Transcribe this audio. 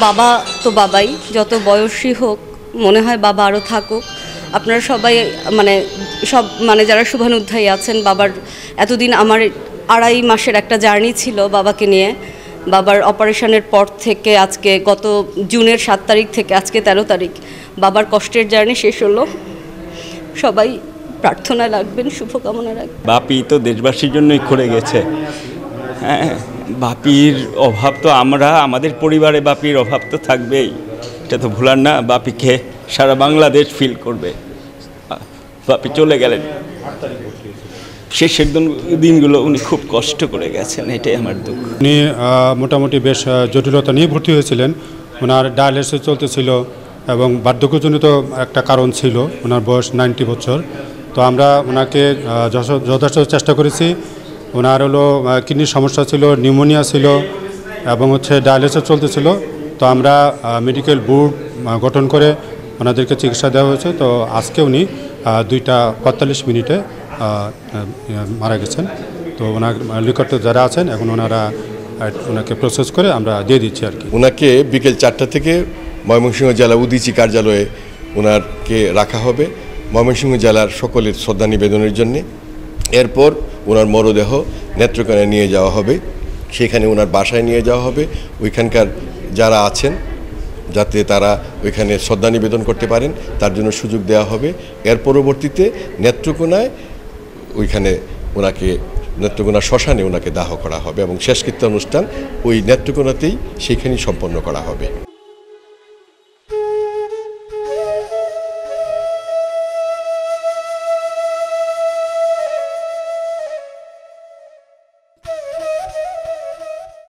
বাবা তো বাবাই, যত বয়সী হোক মনে হয় বাবা আরও থাকুক। আপনারা সবাই যারা শুভানুধ্যায়ী আছেন, বাবার এতদিন আমার 2.5 মাসের একটা জার্নি ছিল বাবাকে নিয়ে। বাবার অপারেশনের পর থেকে আজকে গত জুনের 7 তারিখ থেকে আজকে 13 তারিখ বাবার কষ্টের জার্নি শেষ হলো। সবাই প্রার্থনা রাখবেন, শুভকামনা রাখবেন। বাপি তো দেশবাসীর জন্যই করে গেছে। হ্যাঁ, বাপির অভাব তো আমাদের পরিবারে বাপির অভাব তো থাকবেই, এটা তো ভুলার না। বাপিকে সারা বাংলাদেশ ফিল করবে। বাপি চলে গেলেন, শেষের দিনগুলো উনি খুব কষ্ট করে গেছেন, এটাই আমার দুঃখ। উনি মোটামুটি বেশ জটিলতা নিয়ে ভর্তি হয়েছিলেন। ওনার ডায়ালিসিস চলতেছিল এবং বার্ধক্যজনিত একটা কারণ ছিল, ওনার বয়স 90 বছর। তো আমরা ওনাকে যথেষ্ট চেষ্টা করেছি। ওনার কিডনির সমস্যা ছিল, নিউমোনিয়া ছিল এবং ডায়ালিসিস চলতেছিল। তো আমরা মেডিকেল বোর্ড গঠন করে ওনাদেরকে চিকিৎসা দেওয়া হয়েছে। তো আজকে উনি 2:45 মারা গেছেন। তো ওনার নিকটে যারা আছেন এখন ওনাকে প্রসেস করে আমরা দিয়ে দিচ্ছি আর কি। ওনাকে বিকেল 4টা থেকে ময়মনসিংহ জেলা উদীচী কার্যালয়ে ওনাকে রাখা হবে ময়মনসিংহ জেলার সকলের শ্রদ্ধা নিবেদনের জন্যে। এরপর ওনার মরদেহ নেত্রকোনায় নিয়ে যাওয়া হবে, সেখানে ওনার বাসায় নিয়ে যাওয়া হবে। ওইখানকার যারা আছেন যাতে তারা ওইখানে শ্রদ্ধা নিবেদন করতে পারেন তার জন্য সুযোগ দেওয়া হবে। এর পরবর্তীতে নেত্রকোনায় নেত্রকোনা শ্মশানে ওনাকে দাহ করা হবে এবং শেষকৃত্য অনুষ্ঠান ওই নেত্রকোনাতেই সেইখানেই সম্পন্ন করা হবে।